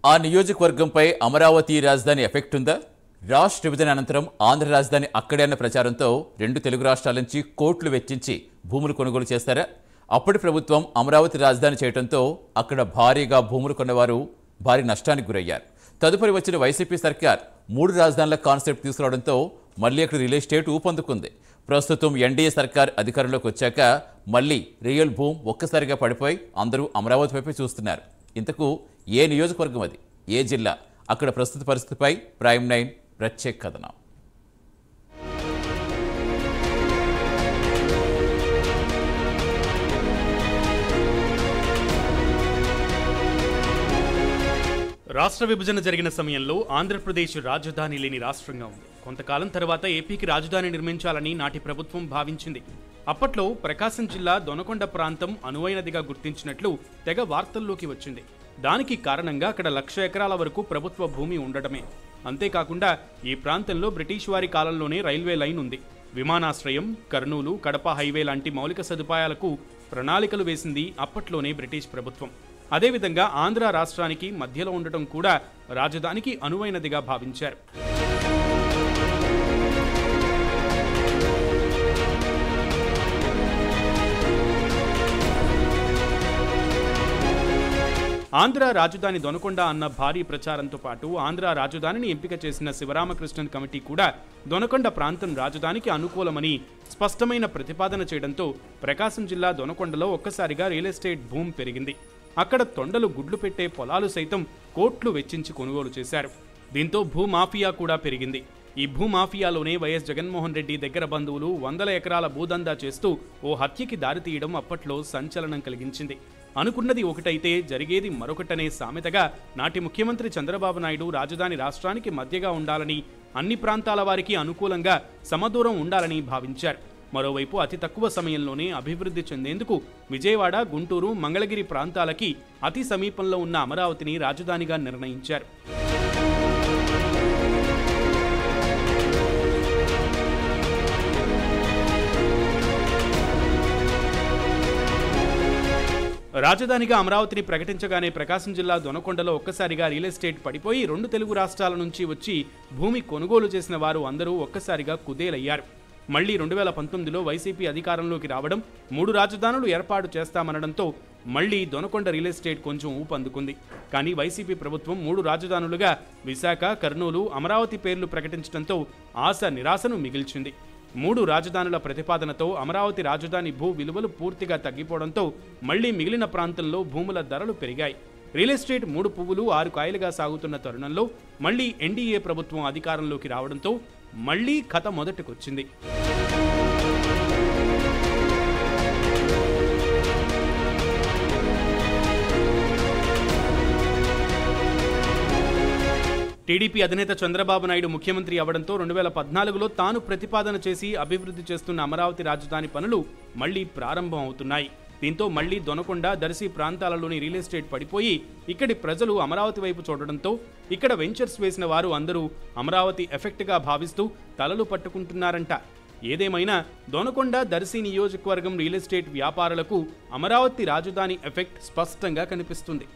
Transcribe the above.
ఆ నియోజకవర్గంపై అమరావతి రాజధాని ఎఫెక్ట్ ఉందా? రాష్ట్ర విభజన అనంతరం ఆంధ్ర రాజధాని అక్కడే అన్న ప్రచారంతో రెండు తెలుగు రాష్ట్రాల నుంచి కోట్లు వెచ్చించి భూములు కొనుగోలు చేస్తారా? అప్పటి ప్రభుత్వం అమరావతి రాజధాని చేయడంతో అక్కడ భారీగా భూములు కొన్నవారు భారీ నష్టానికి గురయ్యారు. తదుపరి వచ్చిన వైసీపీ సర్కార్ 3 రాజధానుల కాన్సెప్ట్ తీసుకురావడంతో మళ్లీ అక్కడ రియల్ ఎస్టేట్ ఊపందుకుంది. ప్రస్తుతం ఎన్డీఏ సర్కార్ అధికారంలోకి వచ్చాక మళ్లీ రియల్ భూమ్ ఒక్కసారిగా పడిపోయి అందరూ అమరావతి వైపు చూస్తున్నారు. ఇంతకు ఏ నియోజకవర్గం అది? ఏ జిల్లా? అక్కడ ప్రస్తుత పరిస్థితిపై ప్రైమ్ 9 ప్రత్యేక కథనం. రాష్ట్ర విభజన జరిగిన సమయంలో ఆంధ్రప్రదేశ్ రాజధాని లేని రాష్ట్రంగా ఉంది. కొంతకాలం తర్వాత ఏపీకి రాజధాని నిర్మించాలని నాటి ప్రభుత్వం భావించింది. అప్పట్లో ప్రకాశం జిల్లా దొనకొండ ప్రాంతం అనువైనదిగా గుర్తించినట్లు తెగ వార్తల్లోకి వచ్చింది. దానికి కారణంగా అక్కడ 1,00,000 ఎకరాల వరకు ప్రభుత్వ భూమి ఉండడమే. అంతేకాకుండా ఈ ప్రాంతంలో బ్రిటిష్ వారి కాలంలోనే రైల్వే లైన్ ఉంది. విమానాశ్రయం, కర్నూలు, కడప హైవే లాంటి మౌలిక సదుపాయాలకు ప్రణాళికలు వేసింది అప్పట్లోనే బ్రిటిష్ ప్రభుత్వం. అదేవిధంగా ఆంధ్ర రాష్ట్రానికి మధ్యలో ఉండటం కూడా రాజధానికి అనువైనదిగా భావించారు. ఆంధ్ర రాజధాని దొనకొండ అన్న భారీ ప్రచారంతో పాటు ఆంధ్ర రాజధానిని ఎంపిక చేసిన శివరామకృష్ణన్ కమిటీ కూడా దొనకొండ ప్రాంతం రాజధానికి అనుకూలమని స్పష్టమైన ప్రతిపాదన చేయడంతో ప్రకాశం జిల్లా దొనకొండలో ఒక్కసారిగా రియల్ ఎస్టేట్ భూమి పెరిగింది. అక్కడ తొండలు గుడ్లు పెట్టే పొలాలు సైతం కోట్లు వెచ్చించి కొనుగోలు చేశారు. దీంతో భూమాఫియా కూడా పెరిగింది. ఈ భూమాఫియాలోనే వైఎస్ జగన్మోహన్ రెడ్డి దగ్గర బంధువులు 100 ఎకరాల భూదందా చేస్తూ ఓ హత్యకి దారితీయడం అప్పట్లో సంచలనం కలిగించింది. అనుకున్నది ఒకటైతే జరిగేది మరొకటనే సామెతగా నాటి ముఖ్యమంత్రి చంద్రబాబు నాయుడు రాజధాని రాష్ట్రానికి మధ్యగా ఉండాలని, అన్ని ప్రాంతాల వారికి అనుకూలంగా సమదూరం ఉండాలని భావించారు. మరోవైపు అతి తక్కువ సమయంలోనే అభివృద్ధి చెందేందుకు విజయవాడ, గుంటూరు, మంగళగిరి ప్రాంతాలకి అతి సమీపంలో ఉన్న అమరావతిని రాజధానిగా నిర్ణయించారు. రాజధానిగా అమరావతిని ప్రకటించగానే ప్రకాశం జిల్లా దొనకొండలో ఒక్కసారిగా రియల్ ఎస్టేట్ పడిపోయి 2 తెలుగు రాష్ట్రాల నుంచి వచ్చి భూమి కొనుగోలు చేసిన వారు అందరూ ఒక్కసారిగా కుదేలయ్యారు. మళ్లీ 2019లో వైసీపీ అధికారంలోకి రావడం, 3 రాజధానులు ఏర్పాటు చేస్తామనడంతో మళ్లీ దొనకొండ రియల్ ఎస్టేట్ కొంచెం ఊపందుకుంది. కానీ వైసీపీ ప్రభుత్వం 3 రాజధానులుగా విశాఖ, కర్నూలు, అమరావతి పేర్లు ప్రకటించడంతో ఆశ నిరాశను మిగిల్చింది. 3 రాజధానుల ప్రతిపాదనతో అమరావతి రాజధాని భూ విలువలు పూర్తిగా తగ్గిపోవడంతో మళ్లీ మిగిలిన ప్రాంతంలో భూముల ధరలు పెరిగాయి. రియల్ ఎస్టేట్ 3 పువ్వులు 6 కాయలుగా సాగుతున్న తరుణంలో మళ్లీ ఎన్డీఏ ప్రభుత్వం అధికారంలోకి రావడంతో మళ్లీ కథ మొదటికొచ్చింది. టీడీపీ అధినేత చంద్రబాబు నాయుడు ముఖ్యమంత్రి అవ్వడంతో 2014లో తాను ప్రతిపాదన చేసి అభివృద్ధి చేస్తున్న అమరావతి రాజధాని పనులు మళ్లీ ప్రారంభం అవుతున్నాయి. దీంతో మళ్లీ దొనకొండ, దర్శి ప్రాంతాలలోని రియల్ ఎస్టేట్ పడిపోయి ఇక్కడి ప్రజలు అమరావతి వైపు చూడడంతో ఇక్కడ వెంచర్స్ వేసిన వారు అందరూ అమరావతి ఎఫెక్ట్గా భావిస్తూ తలలు పట్టుకుంటున్నారంట. ఏదేమైనా దొనకొండ, దర్శి నియోజకవర్గం రియల్ ఎస్టేట్ వ్యాపారులకు అమరావతి రాజధాని ఎఫెక్ట్ స్పష్టంగా కనిపిస్తుంది.